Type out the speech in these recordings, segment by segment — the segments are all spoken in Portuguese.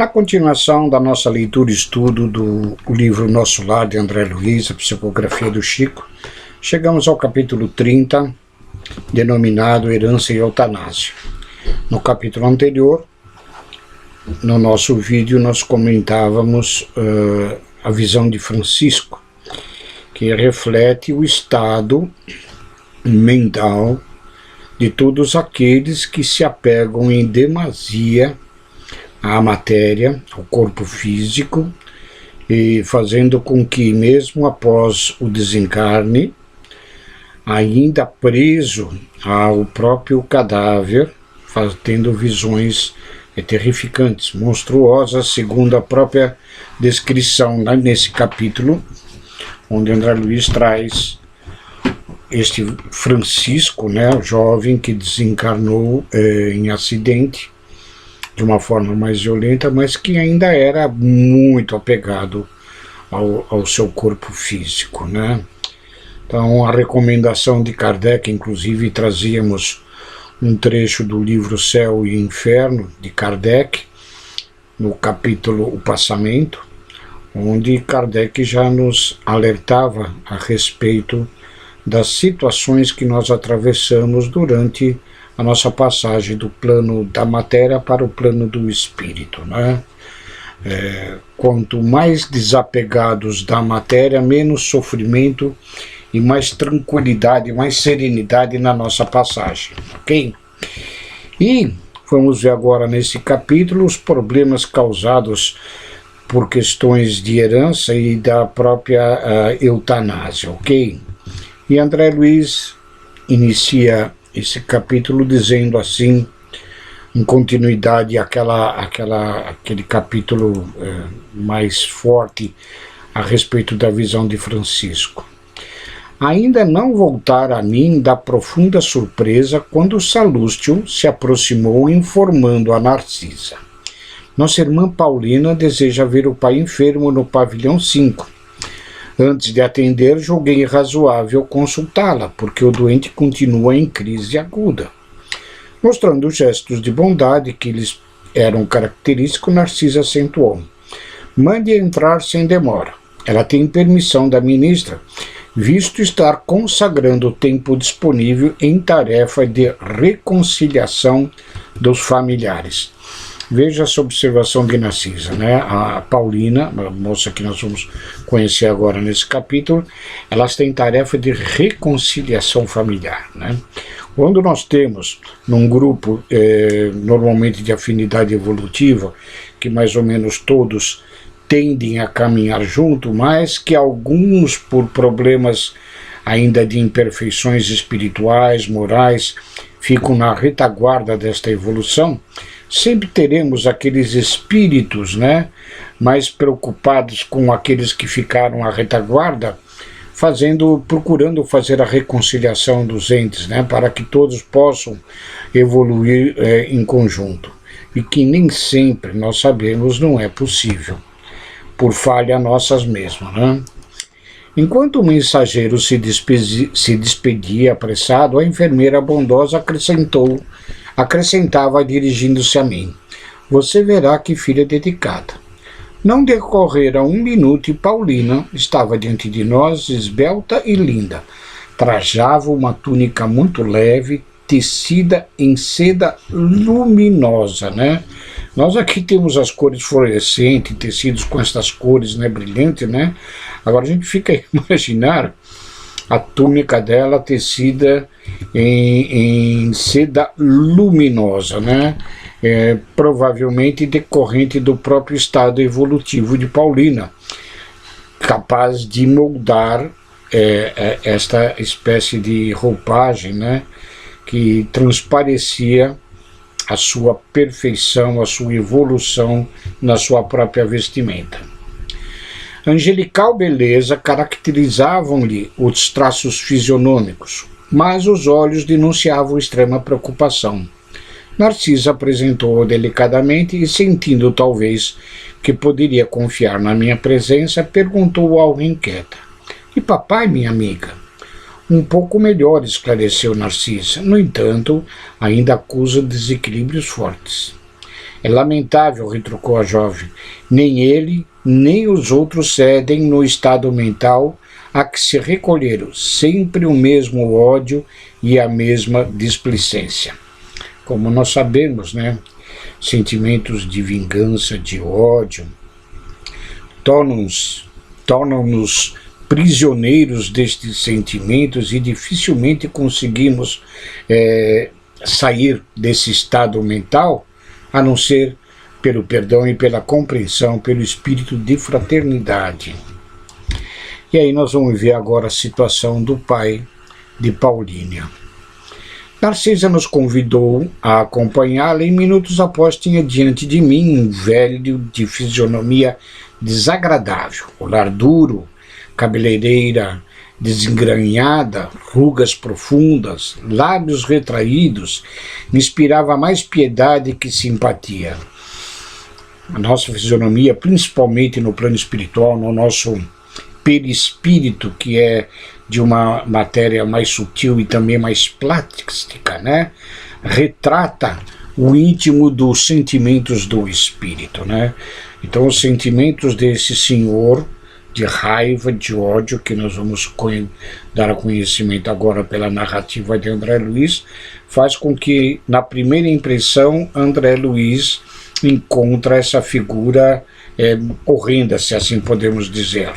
Na continuação da nossa leitura e estudo do livro Nosso Lar, de André Luiz, a psicografia do Chico, chegamos ao capítulo 30, denominado Herança e Eutanásia. No capítulo anterior, no nosso vídeo, nós comentávamos a visão de Francisco, que reflete o estado mental de todos aqueles que se apegam em demasia à matéria, ao corpo físico, e fazendo com que, mesmo após o desencarne, ainda preso ao próprio cadáver, tendo visões terrificantes, monstruosas, segundo a própria descrição nesse capítulo, onde André Luiz traz este Francisco, o jovem que desencarnou em acidente, de uma forma mais violenta, mas que ainda era muito apegado ao seu corpo físico, Então, a recomendação de Kardec, inclusive trazíamos um trecho do livro Céu e Inferno, de Kardec, no capítulo O Passamento, onde Kardec já nos alertava a respeito das situações que nós atravessamos durante a nossa passagem do plano da matéria para o plano do espírito, Quanto mais desapegados da matéria, menos sofrimento e mais tranquilidade, mais serenidade na nossa passagem, ok? E vamos ver agora nesse capítulo os problemas causados por questões de herança e da própria eutanásia, ok? E André Luiz inicia esse capítulo dizendo assim, em continuidade aquele capítulo mais forte a respeito da visão de Francisco. Ainda não voltara a mim da profunda surpresa quando Salústio se aproximou informando a Narcisa: nossa irmã Paulina deseja ver o pai enfermo no pavilhão 5. Antes de atender, julguei razoável consultá-la, porque o doente continua em crise aguda. Mostrando gestos de bondade que lhes eram característicos, Narcisa acentuou: mande entrar sem demora. Ela tem permissão da ministra, visto estar consagrando o tempo disponível em tarefa de reconciliação dos familiares. Veja essa observação de Narcisa, A Paulina, a moça que nós vamos conhecer agora nesse capítulo, elas têm tarefa de reconciliação familiar, Quando nós temos num grupo, normalmente de afinidade evolutiva, que mais ou menos todos tendem a caminhar junto, mas que alguns, por problemas ainda de imperfeições espirituais, morais, ficam na retaguarda desta evolução, sempre teremos aqueles espíritos, mais preocupados com aqueles que ficaram à retaguarda, procurando fazer a reconciliação dos entes, para que todos possam evoluir em conjunto. E que nem sempre, nós sabemos, não é possível, por falha nossas mesmas, Enquanto o mensageiro se despedia apressado, a enfermeira bondosa acrescentava dirigindo-se a mim: você verá que filha dedicada. Não decorrera 1 minuto e Paulina estava diante de nós, esbelta e linda. Trajava uma túnica muito leve, tecida em seda luminosa, Nós aqui temos as cores fluorescentes, tecidos com essas cores, brilhantes, Agora a gente fica a imaginar a túnica dela tecida em seda luminosa, provavelmente decorrente do próprio estado evolutivo de Paulina, capaz de moldar esta espécie de roupagem, que transparecia a sua perfeição, a sua evolução na sua própria vestimenta. Angelical beleza caracterizavam-lhe os traços fisionômicos, mas os olhos denunciavam extrema preocupação. Narcisa apresentou-o delicadamente e, sentindo talvez que poderia confiar na minha presença, perguntou algo inquieta: e papai, minha amiga? Um pouco melhor, esclareceu Narcisa. No entanto, ainda acusa desequilíbrios fortes. É lamentável, retrucou a jovem. Nem ele, nem os outros cedem no estado mental a que se recolheram, sempre o mesmo ódio e a mesma displicência. Como nós sabemos, né? Sentimentos de vingança, de ódio, tornam-nos prisioneiros destes sentimentos e dificilmente conseguimos sair desse estado mental, a não ser pelo perdão e pela compreensão, pelo espírito de fraternidade. E aí nós vamos ver agora a situação do pai de Paulínia. Narcisa nos convidou a acompanhá-la e minutos após tinha diante de mim um velho de fisionomia desagradável, olhar duro, cabeleireira desengranhada, rugas profundas, lábios retraídos, me inspirava mais piedade que simpatia. A nossa fisionomia, principalmente no plano espiritual, no nosso perispírito, que é de uma matéria mais sutil e também mais plástica, né? Retrata o íntimo dos sentimentos do espírito, né? Então, os sentimentos desse senhor de raiva, de ódio, que nós vamos dar a conhecimento agora pela narrativa de André Luiz, faz com que, na primeira impressão, André Luiz encontra essa figura horrenda, se assim podemos dizer.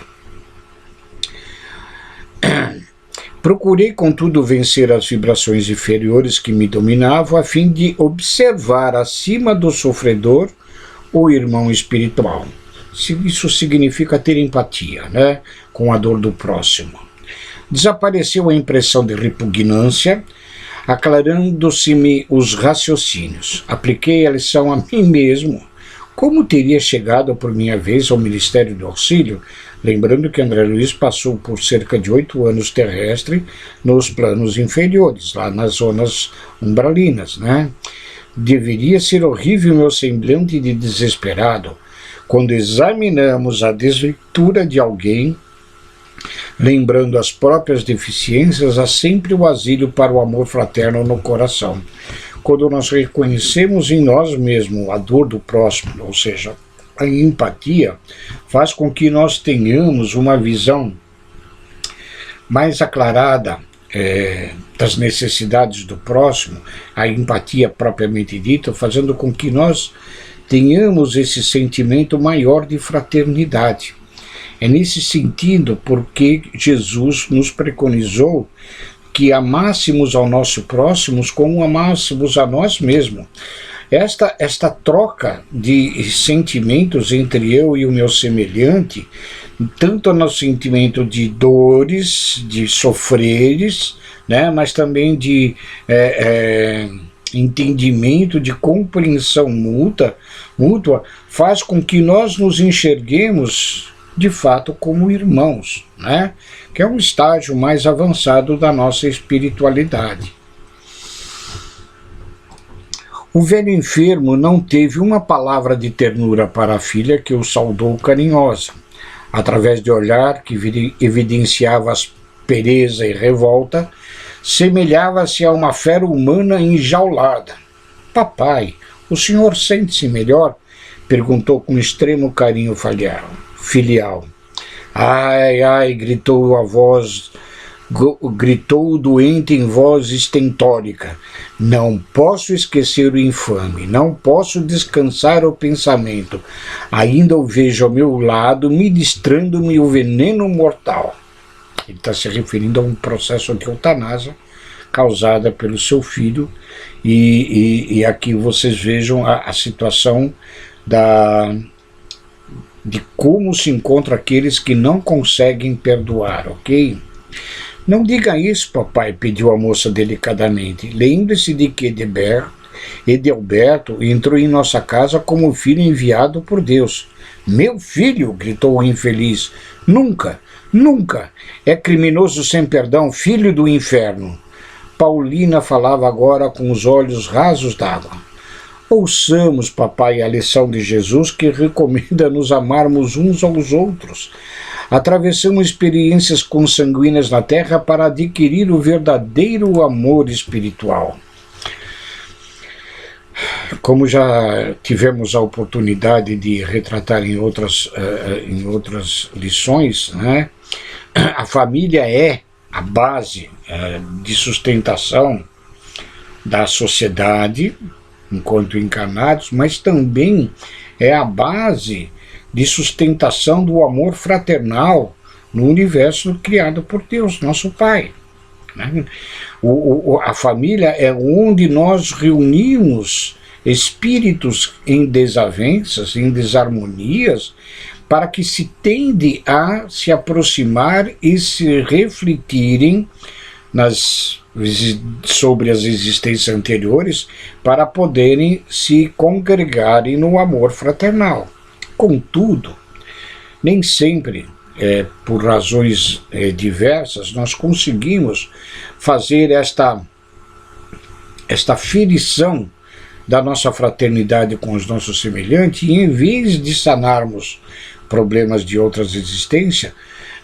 Procurei, contudo, vencer as vibrações inferiores que me dominavam, a fim de observar acima do sofredor o irmão espiritual. Isso significa ter empatia, né, com a dor do próximo. Desapareceu a impressão de repugnância, aclarando-se-me os raciocínios. Apliquei a lição a mim mesmo. Como teria chegado por minha vez ao Ministério do Auxílio? Lembrando que André Luiz passou por cerca de 8 anos terrestre nos planos inferiores, lá nas zonas umbralinas, né? Deveria ser horrível meu semblante de desesperado quando examinamos a desventura de alguém, lembrando as próprias deficiências, há sempre o asilo para o amor fraterno no coração. Quando nós reconhecemos em nós mesmos a dor do próximo, ou seja, a empatia, faz com que nós tenhamos uma visão mais aclarada das necessidades do próximo, a empatia propriamente dita, fazendo com que nós tenhamos esse sentimento maior de fraternidade. É nesse sentido porque Jesus nos preconizou que amássemos ao nosso próximo como amássemos a nós mesmos. Esta troca de sentimentos entre eu e o meu semelhante, tanto no sentimento de dores, de sofreres, né, mas também de entendimento, de compreensão mútua, faz com que nós nos enxerguemos de fato como irmãos, né, que é um estágio mais avançado da nossa espiritualidade. O velho enfermo não teve uma palavra de ternura para a filha, que o saudou carinhosa. Através de olhar que evidenciava aspereza e revolta, semelhava-se a uma fera humana enjaulada. — Papai, o senhor sente-se melhor? Perguntou com extremo carinho filial. — Ai, ai, gritou o doente em voz estentórica. Não posso esquecer o infame, não posso descansar o pensamento. Ainda o vejo ao meu lado, ministrando-me o veneno mortal. Ele está se referindo a um processo de eutanásia causada pelo seu filho, e aqui vocês vejam a situação de como se encontram aqueles que não conseguem perdoar, ok? Não diga isso, papai, pediu a moça delicadamente. Lembre-se de que Edelberto entrou em nossa casa como filho enviado por Deus. Meu filho, gritou o infeliz. Nunca, nunca. É criminoso sem perdão, filho do inferno. Paulina falava agora com os olhos rasos d'água. Ouçamos, papai, a lição de Jesus que recomenda nos amarmos uns aos outros. Atravessamos experiências consanguíneas na Terra para adquirir o verdadeiro amor espiritual. como já tivemos a oportunidade de retratar em outras lições, né, a família é a base de sustentação da sociedade enquanto encarnados, mas também é a base de sustentação do amor fraternal no universo criado por Deus, nosso Pai. Né? A família é onde nós reunimos espíritos em desavenças, em desarmonias, para que se tende a se aproximar e se refletirem sobre as existências anteriores, para poderem se congregarem no amor fraternal. Contudo, nem sempre, por razões diversas, nós conseguimos fazer esta ferição da nossa fraternidade com os nossos semelhantes, e em vez de sanarmos problemas de outras existências,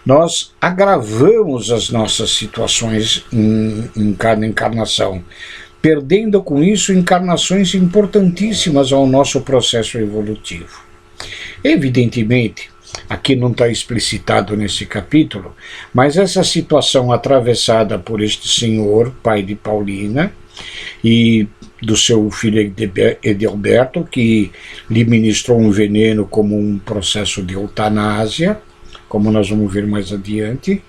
nós agravamos as nossas situações em cada encarnação, perdendo com isso encarnações importantíssimas ao nosso processo evolutivo. Evidentemente, aqui não está explicitado nesse capítulo, mas essa situação atravessada por este senhor, pai de Paulina, e do seu filho Edilberto, que lhe ministrou um veneno como um processo de eutanásia, como nós vamos ver mais adiante.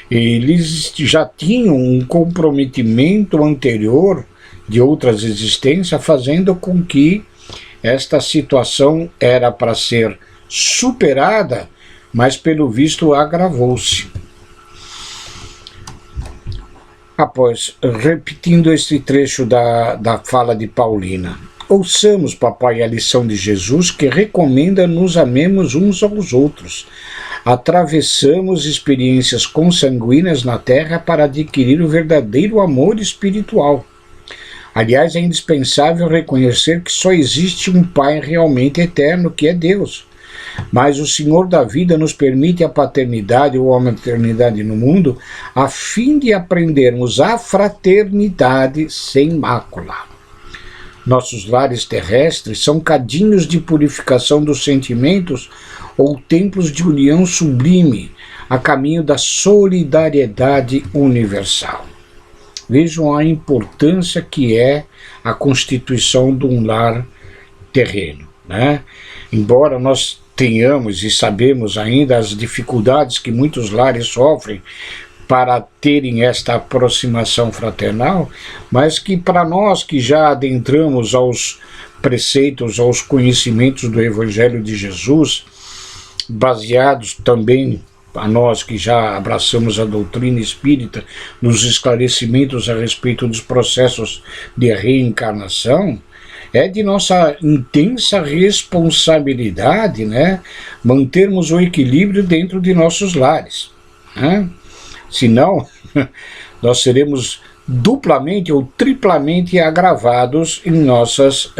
Eles já tinham um comprometimento anterior de outras existências, fazendo com que esta situação era para ser superada, mas pelo visto agravou-se. Após, repetindo este trecho da fala de Paulina: ouçamos, papai, a lição de Jesus, que recomenda nos amemos uns aos outros. Atravessamos experiências consanguíneas na Terra para adquirir o verdadeiro amor espiritual. Aliás, é indispensável reconhecer que só existe um Pai realmente eterno, que é Deus. Mas o Senhor da vida nos permite a paternidade ou a maternidade no mundo, a fim de aprendermos a fraternidade sem mácula. Nossos lares terrestres são cadinhos de purificação dos sentimentos ou templos de união sublime, a caminho da solidariedade universal. Vejam a importância que é a constituição de um lar terreno, né? Embora nós tenhamos e sabemos ainda as dificuldades que muitos lares sofrem para terem esta aproximação fraternal, mas que para nós que já adentramos aos preceitos, aos conhecimentos do Evangelho de Jesus, baseados também a nós que já abraçamos a doutrina espírita, nos esclarecimentos a respeito dos processos de reencarnação, é de nossa intensa responsabilidade, né, mantermos o equilíbrio dentro de nossos lares, né? Senão, nós seremos duplamente ou triplamente agravados em nossos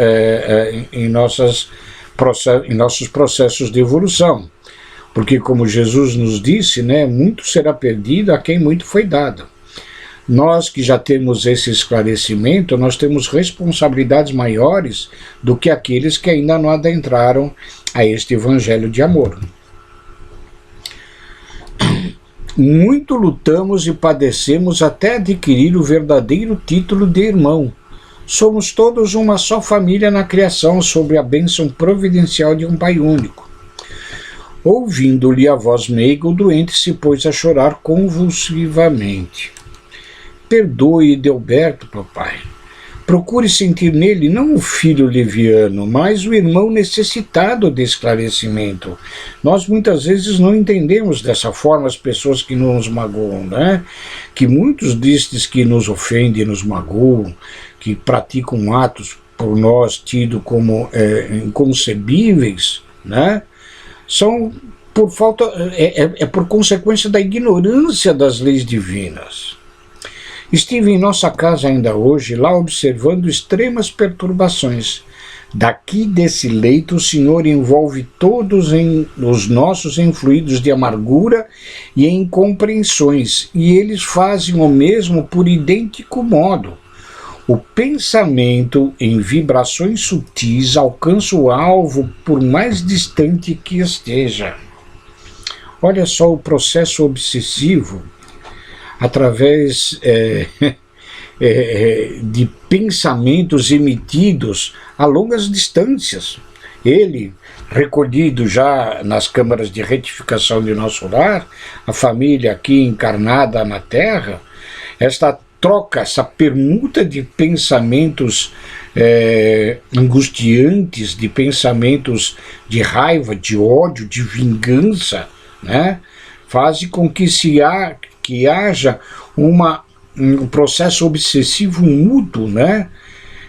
processos de evolução. Porque, como Jesus nos disse, né, muito será perdido a quem muito foi dado. Nós que já temos esse esclarecimento, nós temos responsabilidades maiores do que aqueles que ainda não adentraram a este evangelho de amor. Muito lutamos e padecemos até adquirir o verdadeiro título de irmão. Somos todos uma só família na criação, sob a bênção providencial de um Pai único. Ouvindo-lhe a voz meiga, o doente se pôs a chorar convulsivamente. Perdoe, Edilberto, papai. Procure sentir nele não o filho leviano, mas o irmão necessitado de esclarecimento. Nós muitas vezes não entendemos dessa forma as pessoas que nos magoam, né? Que muitos destes que nos ofendem, nos magoam, que praticam atos por nós tidos como inconcebíveis, né? São por falta, por consequência da ignorância das leis divinas. Estive em nossa casa ainda hoje, lá observando extremas perturbações. Daqui desse leito o Senhor envolve todos os nossos em fluidos de amargura e incompreensões, e eles fazem o mesmo por idêntico modo. O pensamento em vibrações sutis alcança o alvo por mais distante que esteja. Olha só o processo obsessivo através de pensamentos emitidos a longas distâncias. Ele, recolhido já nas câmaras de retificação de nosso lar, a família aqui encarnada na Terra, esta troca, essa permuta de pensamentos angustiantes, de pensamentos de raiva, de ódio, de vingança, né, faz com que haja um processo obsessivo mútuo, né,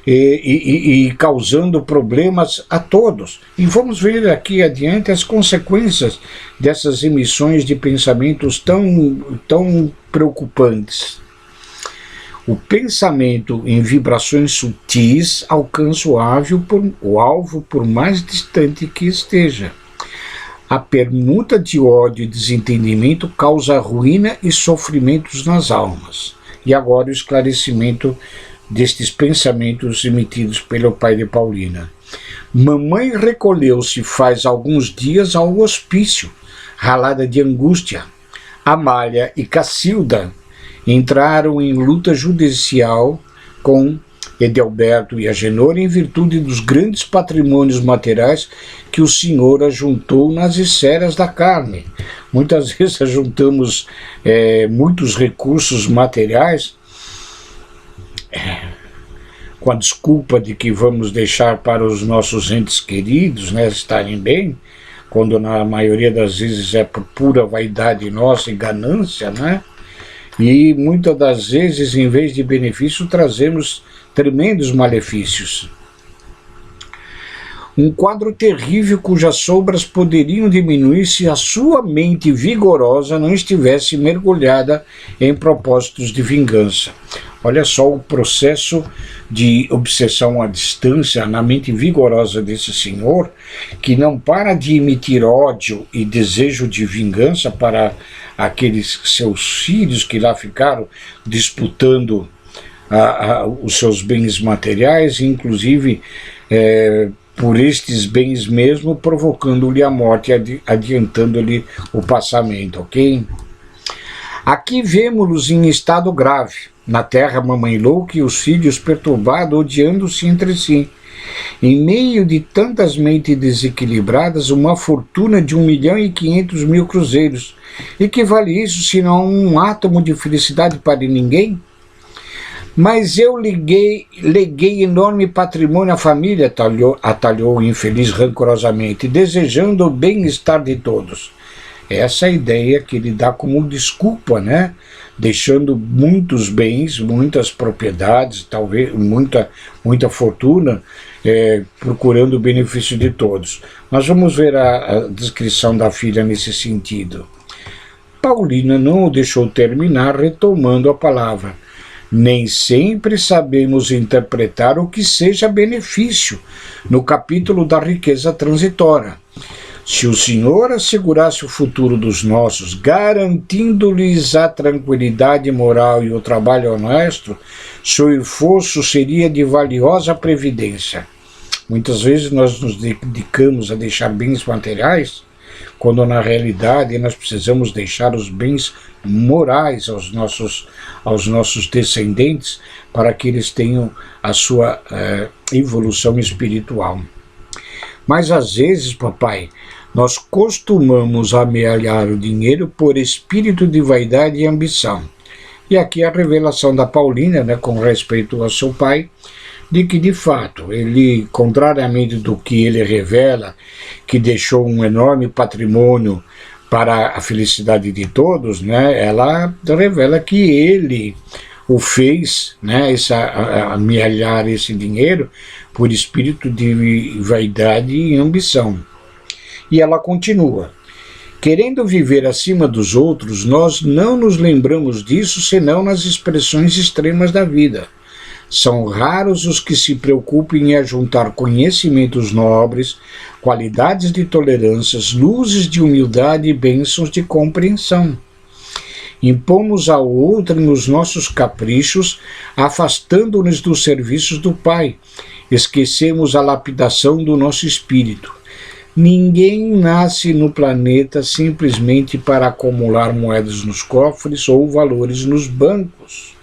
e causando problemas a todos. E vamos ver aqui adiante as consequências dessas emissões de pensamentos tão preocupantes. O pensamento em vibrações sutis alcança o alvo por mais distante que esteja. A permuta de ódio e desentendimento causa ruína e sofrimentos nas almas. E agora o esclarecimento destes pensamentos emitidos pelo pai de Paulina. Mamãe recolheu-se faz alguns dias ao hospício, ralada de angústia. Amália e Cacilda entraram em luta judicial com Edelberto e Agenor em virtude dos grandes patrimônios materiais que o Senhor ajuntou nas esferas da carne. Muitas vezes ajuntamos muitos recursos materiais com a desculpa de que vamos deixar para os nossos entes queridos, né, estarem bem, quando na maioria das vezes é por pura vaidade nossa e ganância, né? E muitas das vezes, em vez de benefício, trazemos tremendos malefícios. Um quadro terrível cujas sombras poderiam diminuir se a sua mente vigorosa não estivesse mergulhada em propósitos de vingança. Olha só o processo de obsessão à distância na mente vigorosa desse senhor, que não para de emitir ódio e desejo de vingança para aqueles seus filhos que lá ficaram disputando os seus bens materiais, inclusive por estes bens mesmo, provocando-lhe a morte, adiantando-lhe o passamento, ok? Aqui vemos-los em estado grave, na terra mamãe louca e os filhos perturbados, odiando-se entre si. Em meio de tantas mentes desequilibradas, uma fortuna de 1.500.000 cruzeiros. E que vale isso, senão um átomo de felicidade para ninguém? Mas eu leguei enorme patrimônio à família, atalhou o infeliz rancorosamente, desejando o bem-estar de todos. Essa é a ideia que ele dá como desculpa, né? Deixando muitos bens, muitas propriedades, talvez muita fortuna, procurando o benefício de todos. Nós vamos ver a descrição da filha nesse sentido. Paulina não o deixou terminar, retomando a palavra. Nem sempre sabemos interpretar o que seja benefício, no capítulo da riqueza transitória. Se o Senhor assegurasse o futuro dos nossos, garantindo-lhes a tranquilidade moral e o trabalho honesto, seu esforço seria de valiosa previdência. Muitas vezes nós nos dedicamos a deixar bens materiais, quando na realidade nós precisamos deixar os bens morais aos nossos descendentes, para que eles tenham a sua evolução espiritual. Mas às vezes, papai, nós costumamos amealhar o dinheiro por espírito de vaidade e ambição. E aqui a revelação da Paulina, né, com respeito ao seu pai, de que de fato ele, contrariamente do que ele revela, que deixou um enorme patrimônio para a felicidade de todos, né, ela revela que ele o fez, né, amealhar esse dinheiro por espírito de vaidade e ambição. E ela continua: querendo viver acima dos outros, nós não nos lembramos disso senão nas expressões extremas da vida. São raros os que se preocupem em ajuntar conhecimentos nobres, qualidades de tolerância, luzes de humildade e bênçãos de compreensão. Impomos ao outro nos nossos caprichos, afastando-nos dos serviços do Pai. Esquecemos a lapidação do nosso espírito. Ninguém nasce no planeta simplesmente para acumular moedas nos cofres ou valores nos bancos.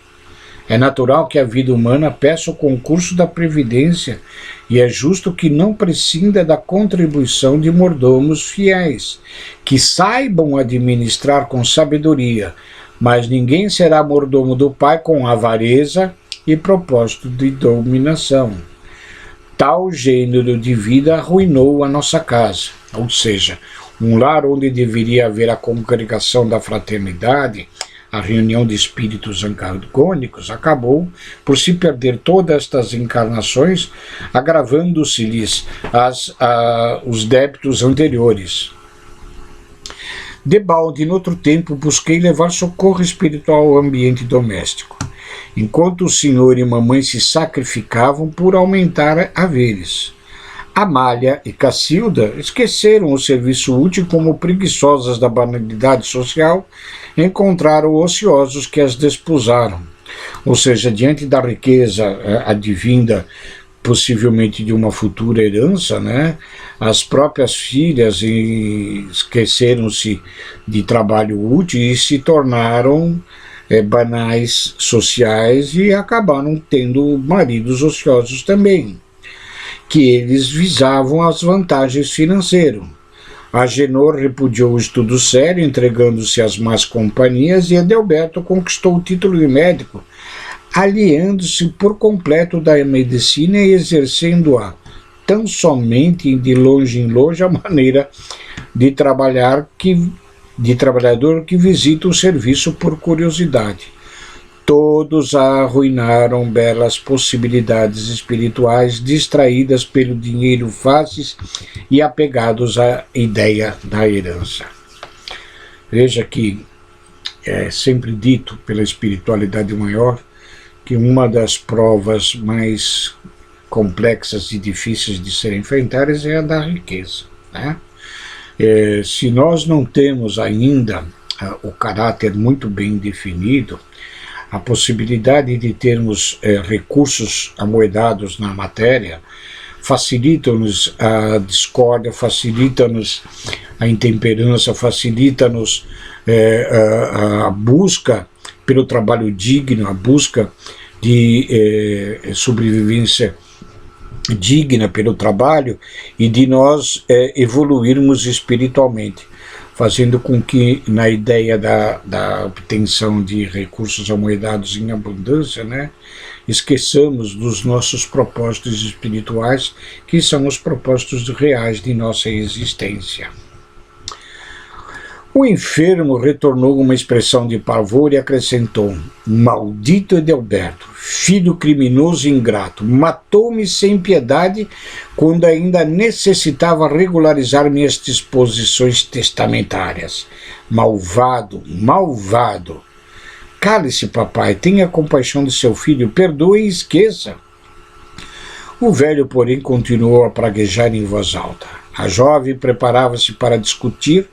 É natural que a vida humana peça o concurso da previdência e é justo que não prescinda da contribuição de mordomos fiéis, que saibam administrar com sabedoria, mas ninguém será mordomo do Pai com avareza e propósito de dominação. Tal gênero de vida arruinou a nossa casa, ou seja, um lar onde deveria haver a congregação da fraternidade, a reunião de espíritos antagônicos, acabou por se perder todas estas encarnações, agravando-se-lhes os débitos anteriores. Debalde, em outro tempo, busquei levar socorro espiritual ao ambiente doméstico, enquanto o senhor e mamãe se sacrificavam por aumentar haveres. Amália e Cacilda esqueceram o serviço útil como preguiçosas da banalidade social, encontraram ociosos que as desposaram. Ou seja, diante da riqueza advinda possivelmente de uma futura herança, né, as próprias filhas esqueceram-se de trabalho útil e se tornaram banais sociais e acabaram tendo maridos ociosos também, que eles visavam as vantagens financeiras. Agenor repudiou o estudo sério, entregando-se às más companhias, e Adalberto conquistou o título de médico, aliando-se por completo da medicina e exercendo-a tão somente de longe em longe a maneira de trabalhador que visita o serviço por curiosidade. Todos arruinaram belas possibilidades espirituais, distraídas pelo dinheiro fáceis e apegados à ideia da herança. Veja que é sempre dito pela espiritualidade maior que uma das provas mais complexas e difíceis de serem enfrentadas é a da riqueza, né? Se nós não temos ainda o caráter muito bem definido, a possibilidade de termos recursos amoedados na matéria facilita-nos a discórdia, facilita-nos a intemperança, facilita-nos a busca pelo trabalho digno, a busca de sobrevivência digna pelo trabalho e de nós evoluirmos espiritualmente, fazendo com que, na ideia da obtenção de recursos amoedados em abundância, né, esqueçamos dos nossos propósitos espirituais, que são os propósitos reais de nossa existência. O enfermo retornou uma expressão de pavor e acrescentou: maldito Adalberto, filho criminoso e ingrato, matou-me sem piedade quando ainda necessitava regularizar minhas disposições testamentárias. Malvado, malvado. Cale-se, papai, tenha compaixão de seu filho, perdoe e esqueça. O velho, porém, continuou a praguejar em voz alta. A jovem preparava-se para discutir,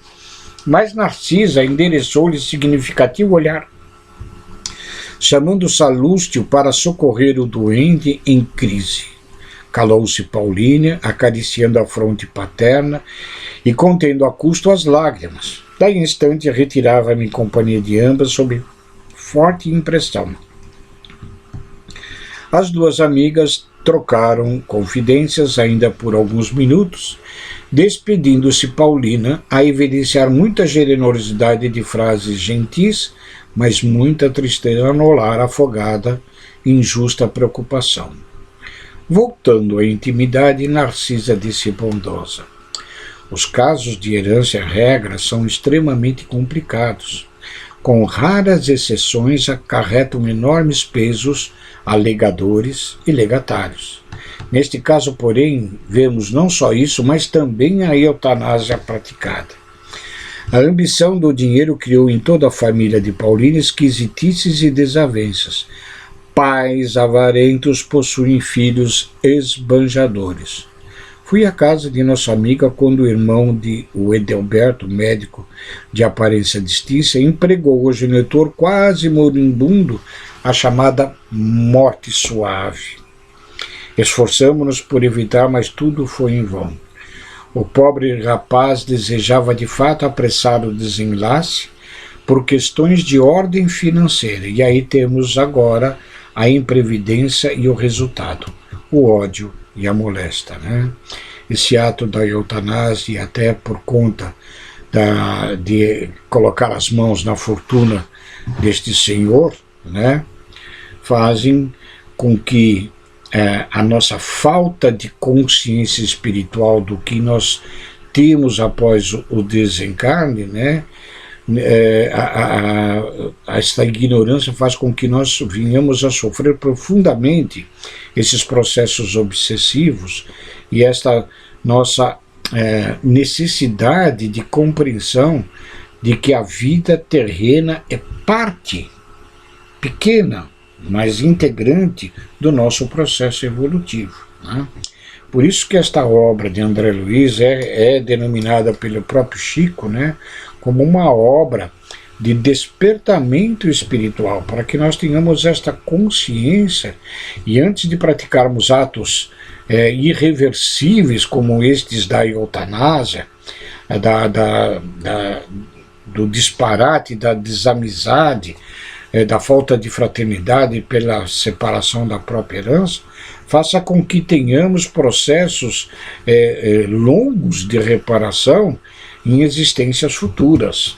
mas Narcisa endereçou-lhe significativo olhar, chamando Salústio para socorrer o doente em crise. Calou-se Paulínia, acariciando a fronte paterna e contendo a custo as lágrimas. Daí em instante retirava-me em companhia de ambas sob forte impressão. As duas amigas trocaram confidências ainda por alguns minutos, despedindo-se Paulina a evidenciar muita generosidade de frases gentis, mas muita tristeza no lar, afogada em justa preocupação. Voltando à intimidade, Narcisa disse bondosa: os casos de herança regra são extremamente complicados. Com raras exceções, acarretam enormes pesos a legadores e legatários. Neste caso, porém, vemos não só isso, mas também a eutanásia praticada. A ambição do dinheiro criou em toda a família de Paulina esquisitices e desavenças. Pais avarentos possuem filhos esbanjadores. Fui à casa de nossa amiga quando o irmão de o Edelberto, médico de aparência distinta, empregou o genitor quase moribundo a chamada morte suave. Esforçamo-nos por evitar, mas tudo foi em vão. O pobre rapaz desejava de fato apressar o desenlace por questões de ordem financeira. E aí temos agora a imprevidência e o resultado, o ódio e a moléstia, né? Esse ato da eutanásia, até por conta de colocar as mãos na fortuna deste senhor, né, fazem com que a nossa falta de consciência espiritual do que nós temos após o desencarne, né, esta ignorância faz com que nós venhamos a sofrer profundamente esses processos obsessivos e esta nossa necessidade de compreensão de que a vida terrena é parte pequena, mas integrante do nosso processo evolutivo, né? Por isso que esta obra de André Luiz é denominada pelo próprio Chico, né, como uma obra de despertamento espiritual, para que nós tenhamos esta consciência e antes de praticarmos atos irreversíveis como estes da eutanásia, do disparate, da desamizade, da falta de fraternidade pela separação da própria herança, faça com que tenhamos processos longos de reparação em existências futuras.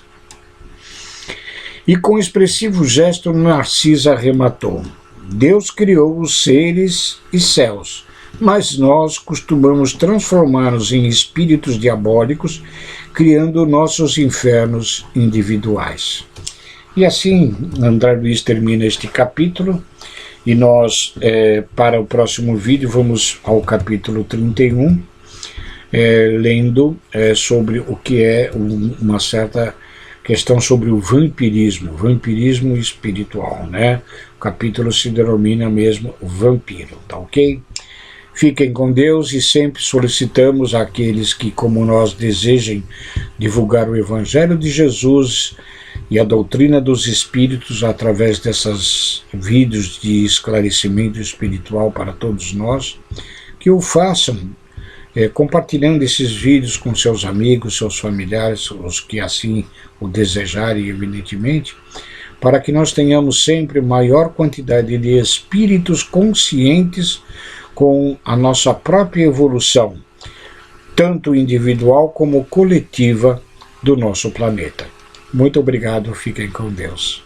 E com expressivo gesto Narcisa arrematou: Deus criou os seres e céus, mas nós costumamos transformar-nos em espíritos diabólicos, criando nossos infernos individuais. E assim, André Luiz termina este capítulo, e nós, para o próximo vídeo, vamos ao capítulo 31, lendo sobre o que é uma certa questão sobre o vampirismo espiritual, né? O capítulo se denomina mesmo vampiro, tá ok? Fiquem com Deus e sempre solicitamos àqueles que, como nós, desejem divulgar o Evangelho de Jesus e a doutrina dos Espíritos através desses vídeos de esclarecimento espiritual para todos nós, que o façam compartilhando esses vídeos com seus amigos, seus familiares, os que assim o desejarem, evidentemente, para que nós tenhamos sempre maior quantidade de espíritos conscientes com a nossa própria evolução, tanto individual como coletiva do nosso planeta. Muito obrigado, fiquem com Deus.